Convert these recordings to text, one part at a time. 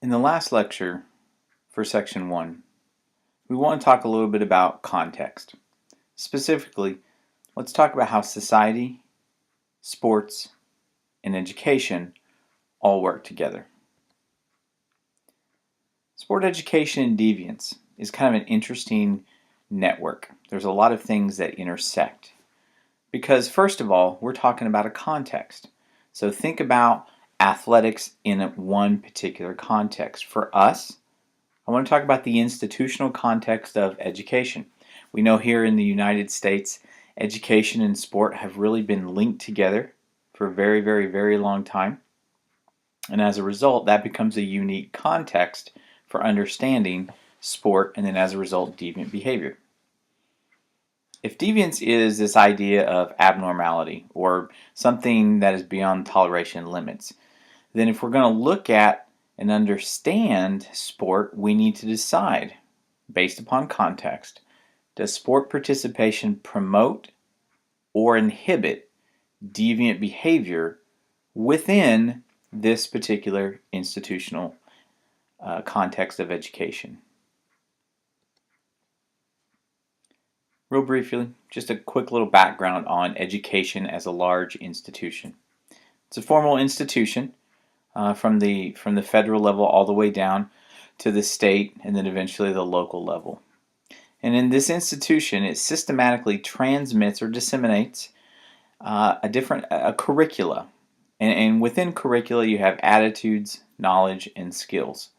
In the last lecture for section 1, we want to talk a little bit about context. Specifically, let's talk about how society, sports, and education all work together. Sport education and deviance is kind of an interesting network. There's a lot of things that intersect. Because first of all, we're talking about a context. So think about athletics in one particular context. For us, I want to talk about the institutional context of education. We know here in the United States, education and sport have really been linked together for a very, very, very long time. And as a result, that becomes a unique context for understanding sport and then as a result, deviant behavior. If deviance is this idea of abnormality or something that is beyond toleration limits, then if we're going to look at and understand sport, we need to decide, based upon context, does sport participation promote or inhibit deviant behavior within this particular institutional context of education? Real briefly, just a quick little background on education as a large institution. It's a formal institution from the federal level all the way down to the state and then eventually the local level. And in this institution, it systematically transmits or disseminates a curricula. And within curricula, you have attitudes, knowledge, and skills.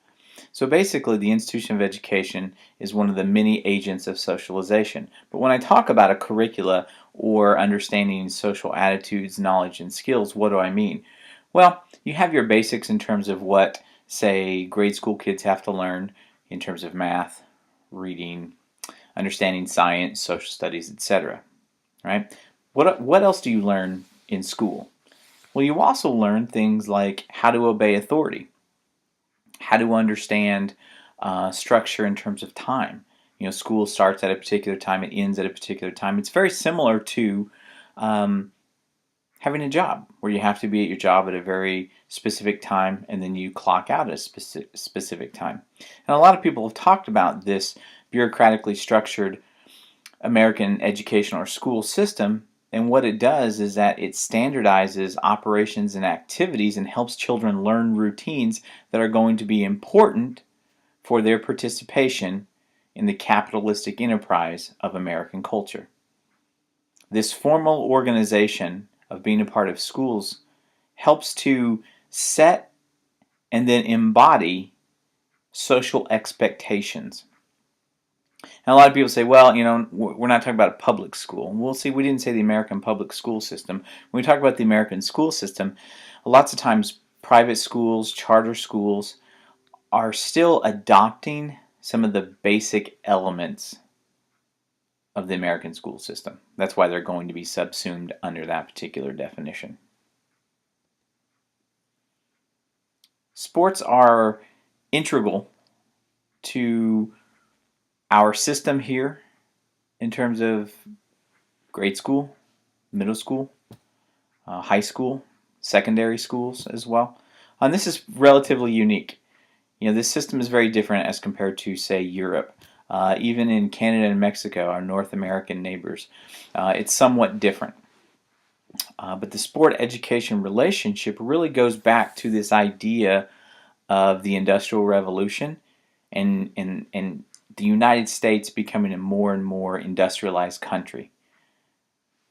So basically, the institution of education is one of the many agents of socialization. But when I talk about a curricula or understanding social attitudes, knowledge, and skills, what do I mean? Well, you have your basics in terms of what, say, grade school kids have to learn in terms of math, reading, understanding science, social studies, etc. Right? What else do you learn in school? Well, you also learn things like how to obey authority, how to understand structure in terms of time. You know, school starts at a particular time, it ends at a particular time. It's very similar to having a job, where you have to be at your job at a very specific time and then you clock out at a specific time. And a lot of people have talked about this bureaucratically structured American educational or school system, and what it does is that it standardizes operations and activities and helps children learn routines that are going to be important for their participation in the capitalistic enterprise of American culture. This formal organization of being a part of schools helps to set and then embody social expectations. And a lot of people say, well, you know, we're not talking about a public school. We'll see, we didn't say the American public school system. When we talk about the American school system, lots of times private schools, charter schools are still adopting some of the basic elements of the American school system. That's why they're going to be subsumed under that particular definition. Sports are integral to our system here in terms of grade school, middle school, high school, secondary schools as well. And this is relatively unique. You know, this system is very different as compared to, say, Europe. Even in Canada and Mexico, our North American neighbors, it's somewhat different. But the sport education relationship really goes back to this idea of the Industrial Revolution and the United States becoming a more and more industrialized country.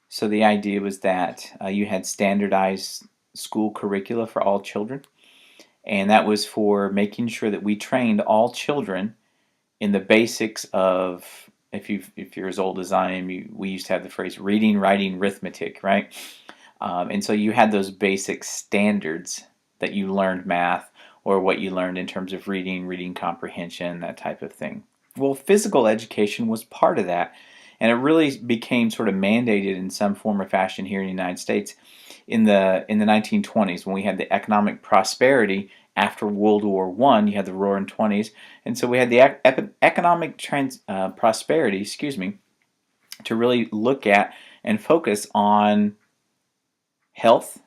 So the idea was that you had standardized school curricula for all children, and that was for making sure that we trained all children in the basics of, if you're as old as I am, we used to have the phrase reading, writing, arithmetic, right? And so you had those basic standards that you learned math or what you learned in terms of reading comprehension, that type of thing. Well, physical education was part of that, and it really became sort of mandated in some form or fashion here in the United States in the 1920s, when we had the economic prosperity after World War I. You had the Roaring '20s, and so we had the economic prosperity, to really look at and focus on health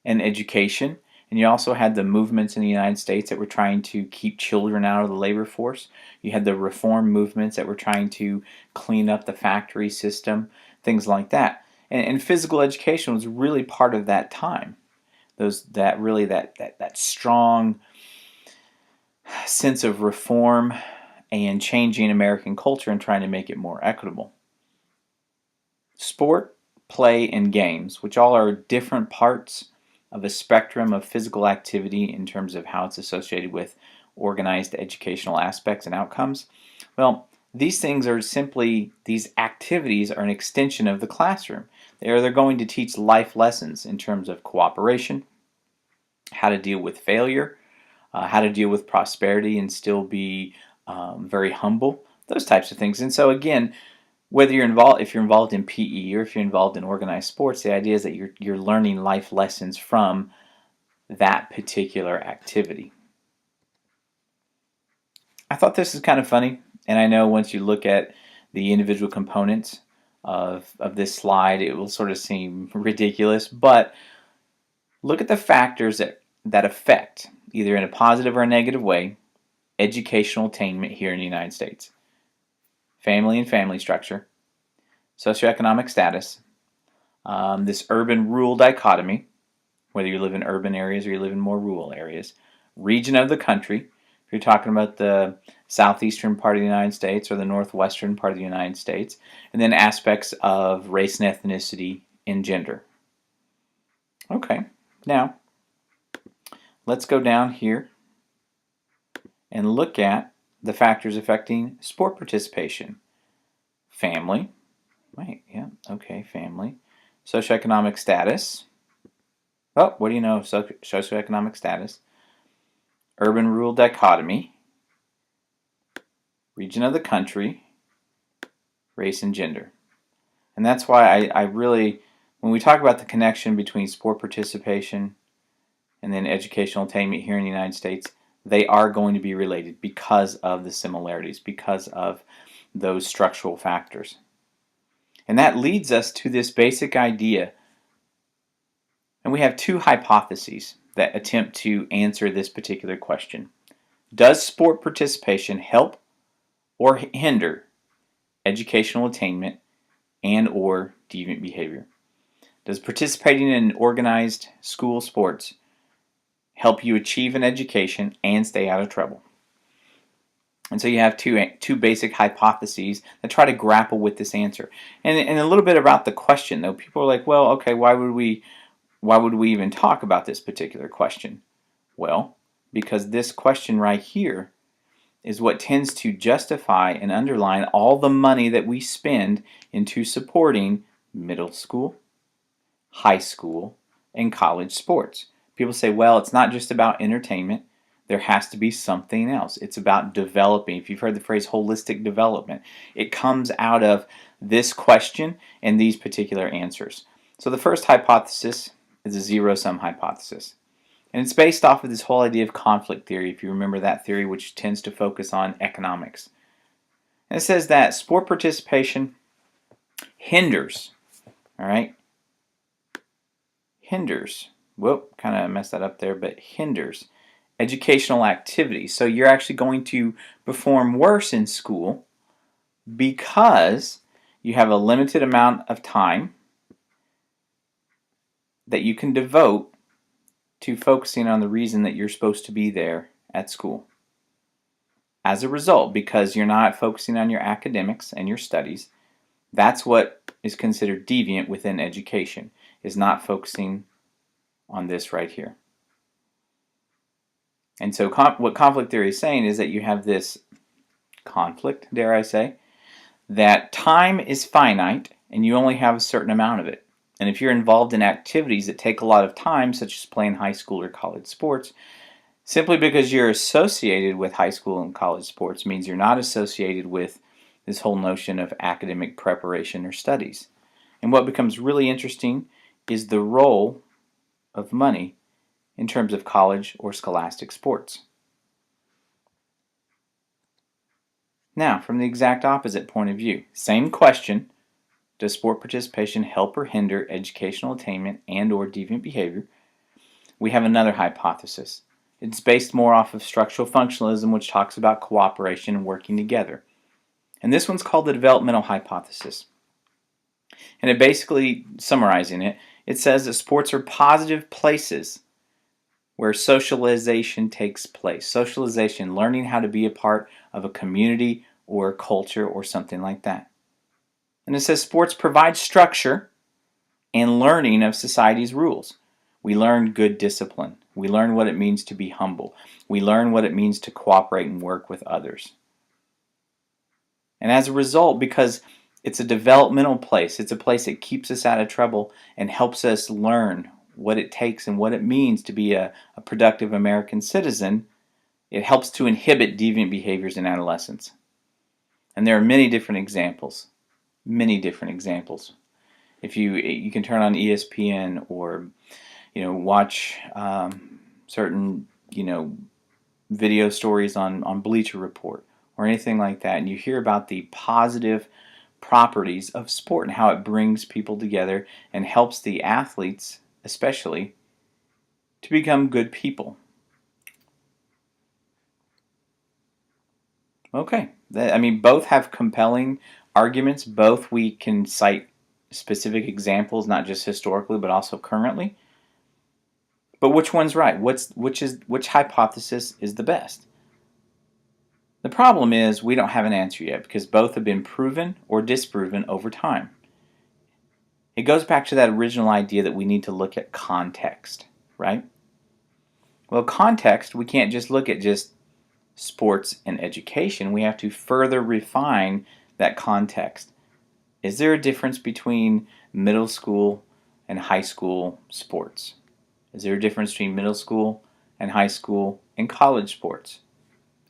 and education And you also had the movements in the United States that were trying to keep children out of the labor force. You had the reform movements that were trying to clean up the factory system, things like that. And physical education was really part of that time. That strong sense of reform and changing American culture and trying to make it more equitable. Sport, play, and games, which all are different parts of a spectrum of physical activity in terms of how it's associated with organized educational aspects and outcomes. Well, these activities are an extension of the classroom. They're going to teach life lessons in terms of cooperation, how to deal with failure, how to deal with prosperity and still be very humble, those types of things. And so again, whether if you're involved in PE or if you're involved in organized sports, the idea is that you're learning life lessons from that particular activity. I thought this is kind of funny, and I know once you look at the individual components of this slide, it will sort of seem ridiculous, but look at the factors that affect, either in a positive or a negative way, educational attainment here in the United States. Family and family structure, socioeconomic status, this urban-rural dichotomy, whether you live in urban areas or you live in more rural areas, region of the country, if you're talking about the southeastern part of the United States or the northwestern part of the United States, and then aspects of race and ethnicity and gender. Okay, now let's go down here and look at the factors affecting sport participation. Family, family. Socioeconomic status. Oh, what do you know of socioeconomic status? Urban-rural dichotomy. Region of the country. Race and gender. And that's why I really, when we talk about the connection between sport participation and then educational attainment here in the United States, they are going to be related because of the similarities, because of those structural factors. And that leads us to this basic idea. And we have two hypotheses that attempt to answer this particular question. Does sport participation help or hinder educational attainment and or deviant behavior? Does participating in organized school sports help you achieve an education and stay out of trouble? And so you have two basic hypotheses that try to grapple with this answer. And a little bit about the question, though. People are like, well, okay, why would we even talk about this particular question? Well, because this question right here is what tends to justify and underline all the money that we spend into supporting middle school, high school, and college sports. People say, well, it's not just about entertainment. There has to be something else. It's about developing. If you've heard the phrase holistic development, it comes out of this question and these particular answers. So the first hypothesis is a zero-sum hypothesis. And it's based off of this whole idea of conflict theory, if you remember that theory, which tends to focus on economics. And it says that sport participation hinders, whoop, kind of messed that up there, but hinders educational activity. So you're actually going to perform worse in school because you have a limited amount of time that you can devote to focusing on the reason that you're supposed to be there at school. As a result, because you're not focusing on your academics and your studies, that's what is considered deviant within education, is not focusing on this right here. And so what conflict theory is saying is that you have this conflict, dare I say, that time is finite and you only have a certain amount of it. And if you're involved in activities that take a lot of time, such as playing high school or college sports, simply because you're associated with high school and college sports means you're not associated with this whole notion of academic preparation or studies. And what becomes really interesting is the role of money in terms of college or scholastic sports. Now, from the exact opposite point of view, same question, does sport participation help or hinder educational attainment and or deviant behavior? we have another hypothesis. It's based more off of structural functionalism, which talks about cooperation and working together. And this one's called the developmental hypothesis. And it basically, summarizing it, it says that sports are positive places where socialization takes place. Socialization, learning how to be a part of a community or a culture or something like that. And it says sports provide structure and learning of society's rules. We learn good discipline. We learn what it means to be humble. We learn what it means to cooperate and work with others. And as a result, because it's a developmental place, it's a place that keeps us out of trouble and helps us learn what it takes and what it means to be a productive American citizen, it helps to inhibit deviant behaviors in adolescence. And there are many different examples. Many different examples. If you can turn on ESPN or watch certain video stories on Bleacher Report or anything like that, and you hear about the positive properties of sport and how it brings people together and helps the athletes especially to become good people. Okay, both have compelling arguments. Both we can cite specific examples, not just historically, but also currently. But which one's right? Which hypothesis is the best? The problem is we don't have an answer yet because both have been proven or disproven over time. It goes back to that original idea that we need to look at context, right? Well, context, we can't just look at just sports and education. We have to further refine that context. Is there a difference between middle school and high school sports? Is there a difference between middle school and high school and college sports?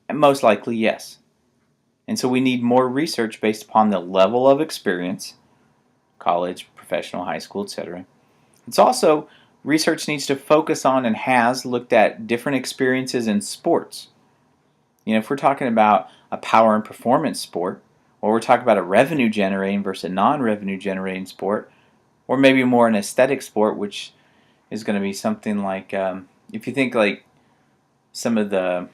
And most likely, yes. And so we need more research based upon the level of experience, college, professional, high school, etc. It's also, research needs to focus on and has looked at different experiences in sports. If we're talking about a power and performance sport, or we're talking about a revenue generating versus a non-revenue generating sport, or maybe more an aesthetic sport, which is going to be something like, if you think like some of the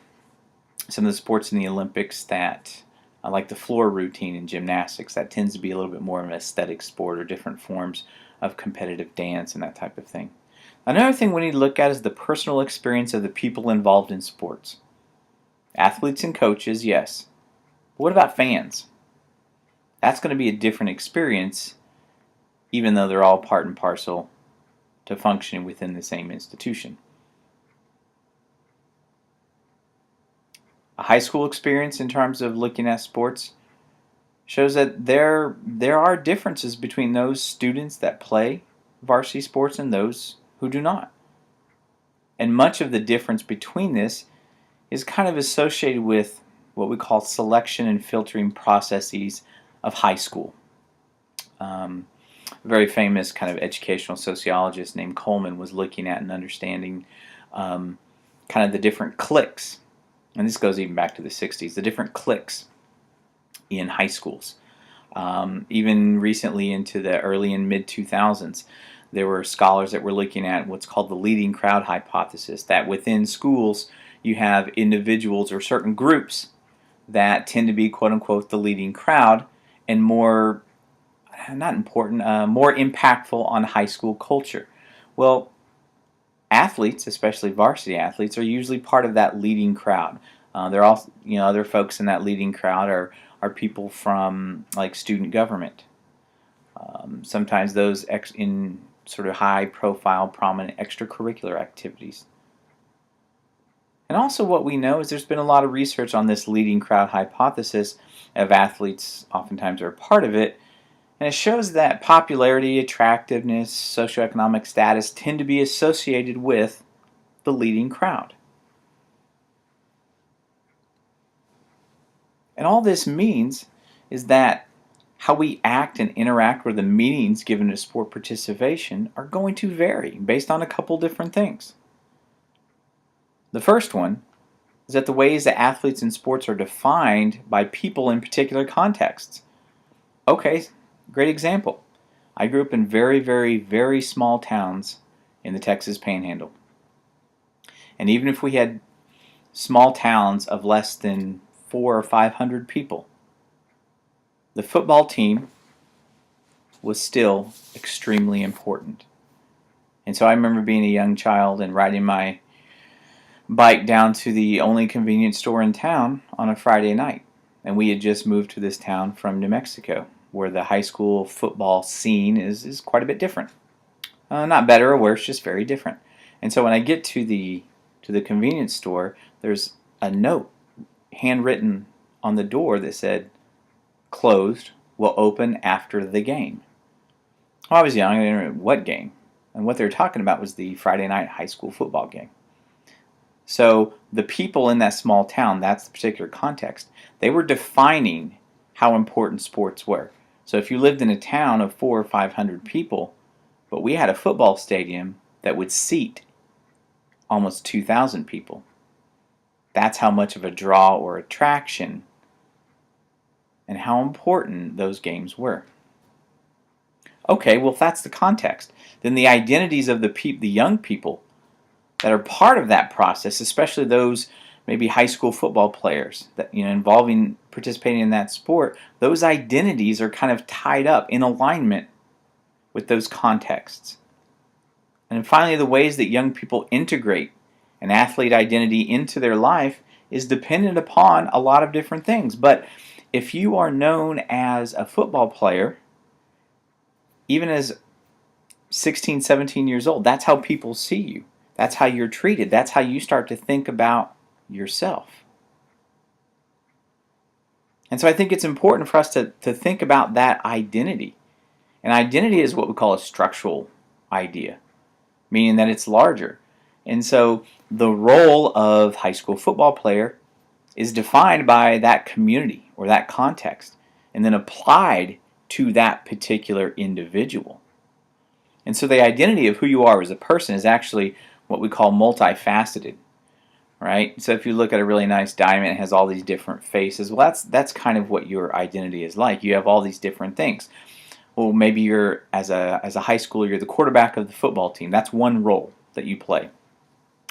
sports in the Olympics that, like the floor routine in gymnastics, that tends to be a little bit more of an aesthetic sport or different forms of competitive dance and that type of thing. Another thing we need to look at is the personal experience of the people involved in sports. Athletes and coaches, yes. But what about fans? That's going to be a different experience, even though they're all part and parcel to functioning within the same institution. A high school experience in terms of looking at sports shows that there are differences between those students that play varsity sports and those who do not. And much of the difference between this is kind of associated with what we call selection and filtering processes of high school. A very famous kind of educational sociologist named Coleman was looking at and understanding kind of the different cliques, and this goes even back to the 60s, the different cliques in high schools. Even recently into the early and mid-2000s, there were scholars that were looking at what's called the leading crowd hypothesis, that within schools you have individuals or certain groups that tend to be quote-unquote the leading crowd and more, not important, more impactful on high school culture. Well, athletes, especially varsity athletes, are usually part of that leading crowd. They're also, other folks in that leading crowd are people from like student government. Sometimes those in sort of high-profile, prominent extracurricular activities. And also what we know is there's been a lot of research on this leading crowd hypothesis of athletes oftentimes are a part of it, and it shows that popularity, attractiveness, socioeconomic status tend to be associated with the leading crowd. And all this means is that how we act and interact with the meanings given to sport participation are going to vary based on a couple different things. The first one is that the ways that athletes in sports are defined by people in particular contexts. Okay, great example. I grew up in very, very, very small towns in the Texas Panhandle. And even if we had small towns of less than 400 or 500 people, the football team was still extremely important. And so I remember being a young child and riding my bike down to the only convenience store in town on a Friday night. And we had just moved to this town from New Mexico, where the high school football scene is quite a bit different. Not better or worse, just very different. And so when I get to the convenience store, there's a note handwritten on the door that said, "Closed, will open after the game." Well, I was young, I didn't know what game. And what they were talking about was the Friday night high school football game. So the people in that small town, that's the particular context, they were defining how important sports were. So if you lived in a town of 400 or 500 people, but we had a football stadium that would seat almost 2,000 people, that's how much of a draw or attraction and how important those games were. Okay, well, if that's the context, then the identities of the young people that are part of that process, especially those maybe high school football players that participating in that sport, those identities are kind of tied up in alignment with those contexts. And finally, the ways that young people integrate an athlete identity into their life is dependent upon a lot of different things. But if you are known as a football player, even as 16, 17 years old, that's how people see you. That's how you're treated. That's how you start to think about yourself. And so I think it's important for us to think about that identity. And identity is what we call a structural idea, meaning that it's larger. And so the role of high school football player is defined by that community or that context and then applied to that particular individual. And so the identity of who you are as a person is actually what we call multifaceted, right? So if you look at a really nice diamond, it has all these different faces. Well, that's kind of what your identity is like. You have all these different things. Well, maybe you're as a high schooler, you're the quarterback of the football team. That's one role that you play.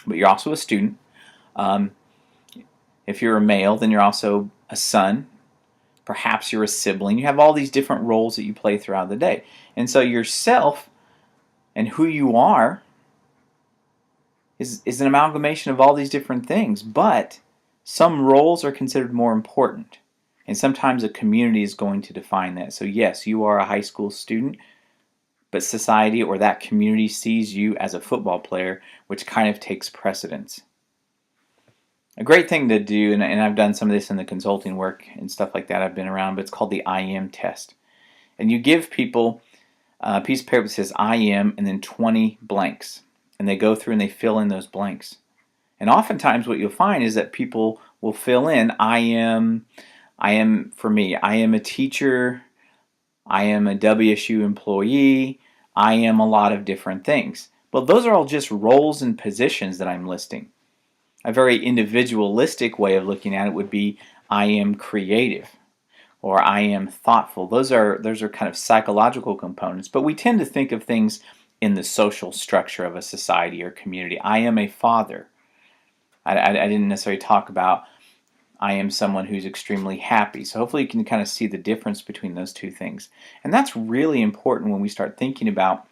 But you're also a student. If you're a male, then you're also a son. Perhaps you're a sibling. You have all these different roles that you play throughout the day. And so yourself and who you are is an amalgamation of all these different things, but some roles are considered more important, and sometimes a community is going to define that. So yes, you are a high school student, but society or that community sees you as a football player, which kind of takes precedence. A great thing to do, and I've done some of this in the consulting work and stuff like that I've been around, but it's called the I am test. And you give people a piece of paper that says I am and then 20 blanks. And they go through and they fill in those blanks. And oftentimes what you'll find is that people will fill in I am for me, I am a teacher, I am a WSU employee, I am a lot of different things. But those are all just roles and positions that I'm listing. A very individualistic way of looking at it would be I am creative or I am thoughtful. Those are kind of psychological components, but we tend to think of things in the social structure of a society or community. I am a father. I didn't necessarily talk about I am someone who's extremely happy. So hopefully you can kind of see the difference between those two things. And that's really important when we start thinking about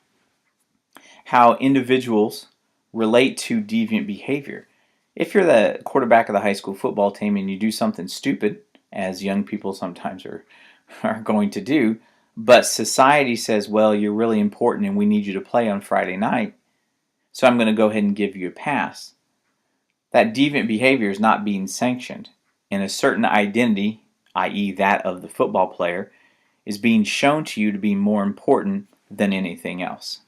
how individuals relate to deviant behavior. If you're the quarterback of the high school football team and you do something stupid, as young people sometimes are going to do, but society says, well, you're really important and we need you to play on Friday night, so I'm going to go ahead and give you a pass. That deviant behavior is not being sanctioned, and a certain identity, i.e. that of the football player, is being shown to you to be more important than anything else.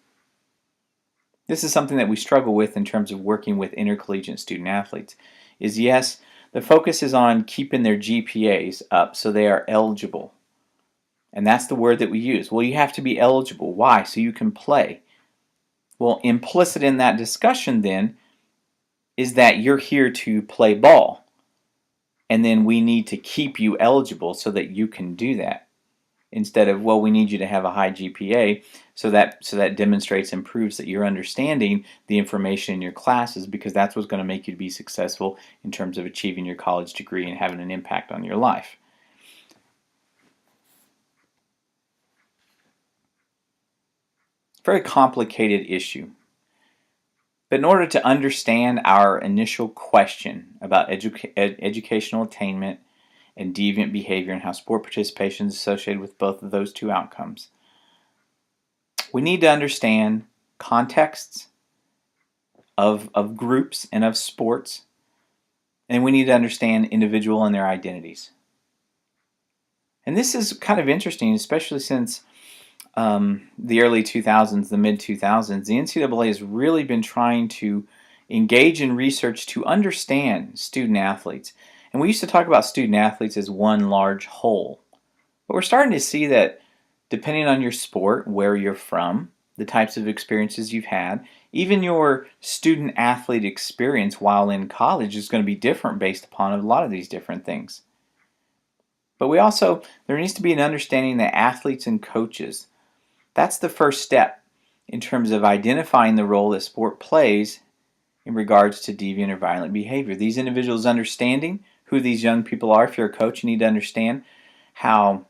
This is something that we struggle with in terms of working with intercollegiate student athletes, is yes, the focus is on keeping their GPAs up so they are eligible. And that's the word that we use. Well, you have to be eligible. Why? So you can play. Well, implicit in that discussion then is that you're here to play ball. And then we need to keep you eligible so that you can do that. instead of, well, we need you to have a high GPA, so that demonstrates and proves that you're understanding the information in your classes, because that's what's going to make you to be successful in terms of achieving your college degree and having an impact on your life. Very complicated issue. But in order to understand our initial question about educational attainment and deviant behavior and how sport participation is associated with both of those two outcomes, we need to understand contexts of groups and of sports, and we need to understand individual and their identities. And this is kind of interesting, especially since the early 2000s, the mid 2000s, the NCAA has really been trying to engage in research to understand student athletes. And we used to talk about student athletes as one large whole. But we're starting to see that depending on your sport, where you're from, the types of experiences you've had, even your student athlete experience while in college is going to be different based upon a lot of these different things. But there needs to be an understanding that athletes and coaches, that's the first step in terms of identifying the role that sport plays in regards to deviant or violent behavior. These individuals understanding who these young people are. If you're a coach, you need to understand how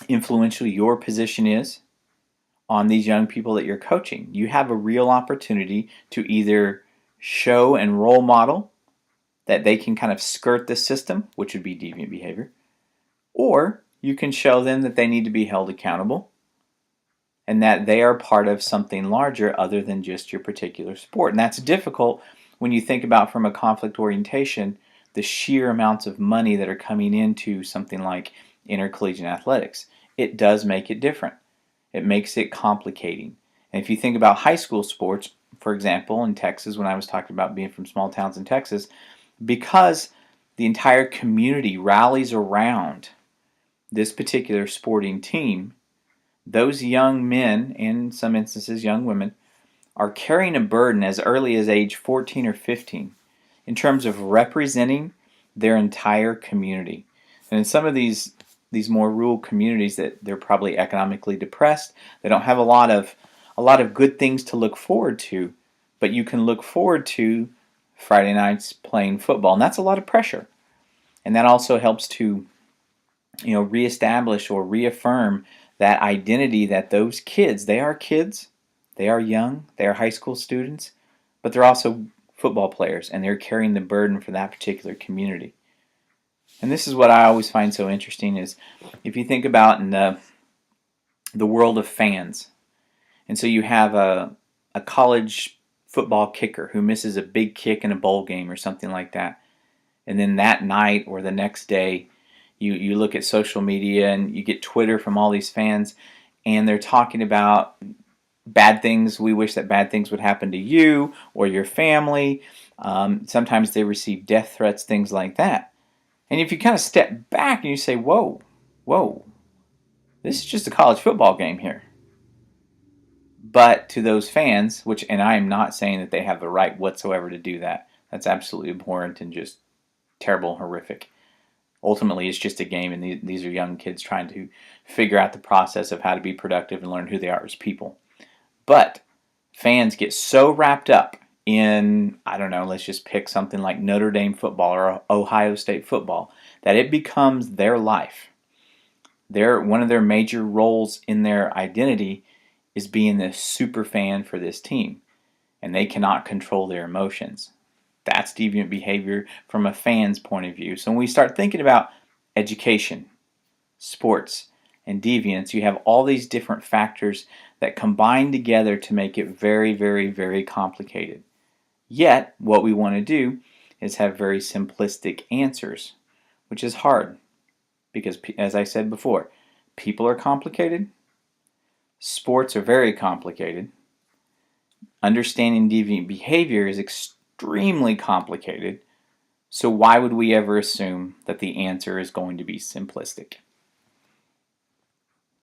influential your position is on these young people that you're coaching. You have a real opportunity to either show and role model that they can kind of skirt the system, which would be deviant behavior, or you can show them that they need to be held accountable and that they are part of something larger other than just your particular sport. And that's difficult when you think about, from a conflict orientation, the sheer amounts of money that are coming into something like intercollegiate athletics. It does make it different. It makes it complicating. And if you think about high school sports, for example, in Texas, when I was talking about being from small towns in Texas, because the entire community rallies around this particular sporting team, those young men, and in some instances young women, are carrying a burden as early as age 14 or 15 in terms of representing their entire community. And in some of these more rural communities, that they're probably economically depressed, they don't have a lot of good things to look forward to, but you can look forward to Friday nights playing football, and that's a lot of pressure. And that also helps to reestablish or reaffirm that identity that those kids, they are young, they are high school students, but they're also football players, and they're carrying the burden for that particular community. And this is what I always find so interesting, is if you think about in the world of fans, and so you have a college football kicker who misses a big kick in a bowl game or something like that, and then that night or the next day, you look at social media and you get Twitter from all these fans, and they're talking about bad things. We wish that bad things would happen to you or your family. Sometimes they receive death threats, things like that. And if you kind of step back and you say, whoa, this is just a college football game here. But to those fans, and I am not saying that they have the right whatsoever to do that. That's absolutely abhorrent and just terrible and horrific. Ultimately, it's just a game, and these are young kids trying to figure out the process of how to be productive and learn who they are as people. But fans get so wrapped up in, I don't know, let's just pick something like Notre Dame football or Ohio State football, that it becomes their life. One of their major roles in their identity is being the super fan for this team, and they cannot control their emotions. That's deviant behavior from a fan's point of view. So when we start thinking about education, sports, and deviance, you have all these different factors that combine together to make it very, very, very complicated. Yet, what we want to do is have very simplistic answers, which is hard because, as I said before, people are complicated, sports are very complicated, understanding deviant behavior is extremely complicated, so why would we ever assume that the answer is going to be simplistic?